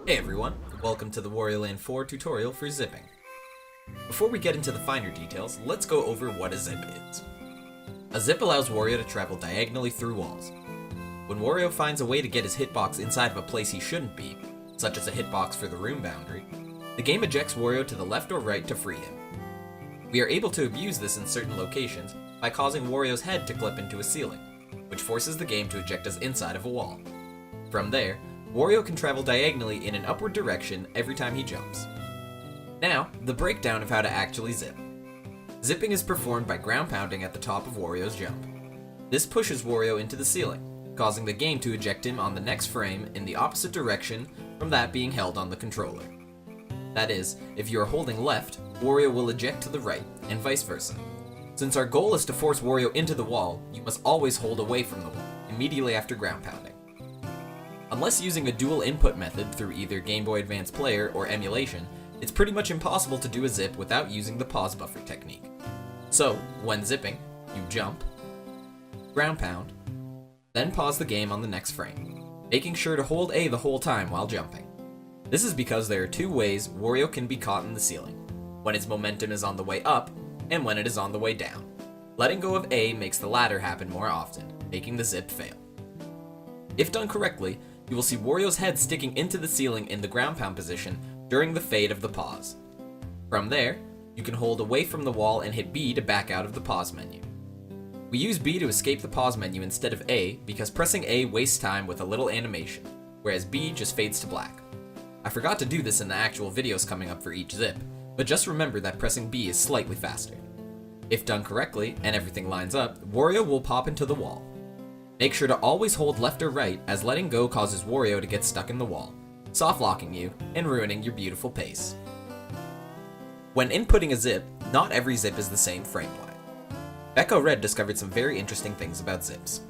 Hey everyone, welcome to the Wario Land 4 tutorial for zipping. Before we get into the finer details, let's go over what a zip is. A zip allows Wario to travel diagonally through walls. When Wario finds a way to get his hitbox inside of a place he shouldn't be, such as a hitbox for the room boundary, the game ejects Wario to the left or right to free him. We are able to abuse this in certain locations by causing Wario's head to clip into a ceiling, which forces the game to eject us inside of a wall. From there, Wario can travel diagonally in an upward direction every time he jumps. Now, the breakdown of how to actually zip. Zipping is performed by ground pounding at the top of Wario's jump. This pushes Wario into the ceiling, causing the game to eject him on the next frame in the opposite direction from that being held on the controller. That is, if you are holding left, Wario will eject to the right, and vice versa. Since our goal is to force Wario into the wall, you must always hold away from the wall, immediately after ground pounding. Unless using a dual input method through either Game Boy Advance Player or emulation, it's pretty much impossible to do a zip without using the pause buffer technique. So, when zipping, you jump, ground pound, then pause the game on the next frame, making sure to hold A the whole time while jumping. This is because there are two ways Wario can be caught in the ceiling, when its momentum is on the way up, and when it is on the way down. Letting go of A makes the latter happen more often, making the zip fail. If done correctly, you will see Wario's head sticking into the ceiling in the ground pound position during the fade of the pause. From there, you can hold away from the wall and hit B to back out of the pause menu. We use B to escape the pause menu instead of A because pressing A wastes time with a little animation, whereas B just fades to black. I forgot to do this in the actual videos coming up for each zip, but just remember that pressing B is slightly faster. If done correctly, and everything lines up, Wario will pop into the wall. Make sure to always hold left or right, as letting go causes Wario to get stuck in the wall, soft locking you, and ruining your beautiful pace. When inputting a zip, not every zip is the same frame-wide. Becco Red discovered some very interesting things about zips.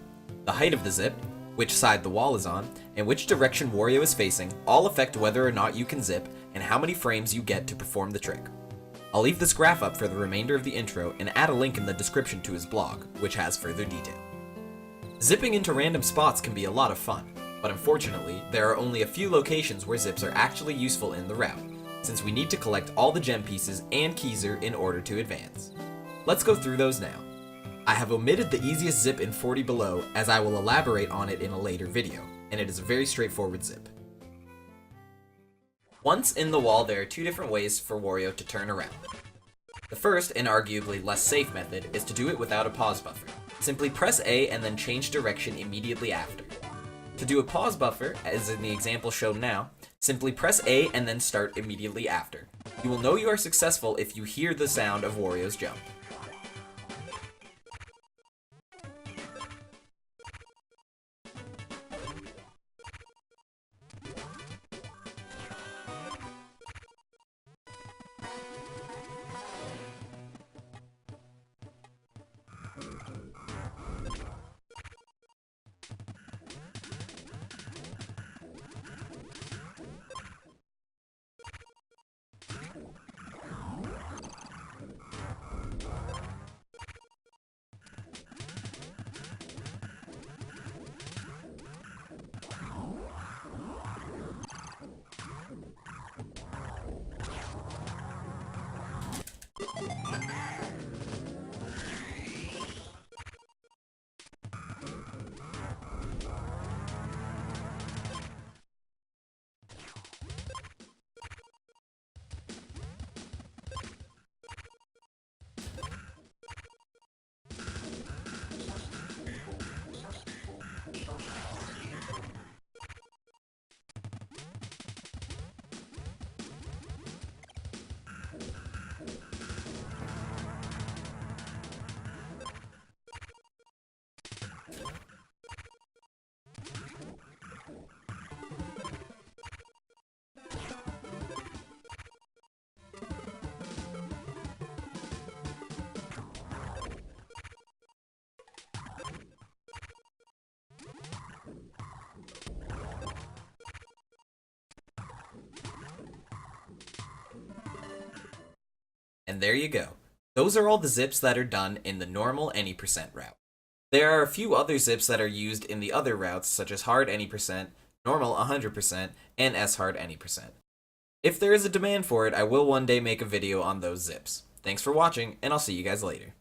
The height of the zip, which side the wall is on, and which direction Wario is facing all affect whether or not you can zip and how many frames you get to perform the trick. I'll leave this graph up for the remainder of the intro and add a link in the description to his blog, which has further detail. Zipping into random spots can be a lot of fun, but unfortunately, there are only a few locations where zips are actually useful in the route, since we need to collect all the gem pieces and Keyser in order to advance. Let's go through those now. I have omitted the easiest zip in 40 below, as I will elaborate on it in a later video, and it is a very straightforward zip. Once in the wall, there are two different ways for Wario to turn around. The first, and arguably less safe method, is to do it without a pause buffer. Simply press A and then change direction immediately after. To do a pause buffer, as in the example shown now, simply press A and then start immediately after. You will know you are successful if you hear the sound of Wario's jump. And there you go. Those are all the zips that are done in the normal any percent route. There are a few other zips that are used in the other routes, such as hard any percent, normal 100%, and S-hard any percent. If there is a demand for it, I will one day make a video on those zips. Thanks for watching, and I'll see you guys later.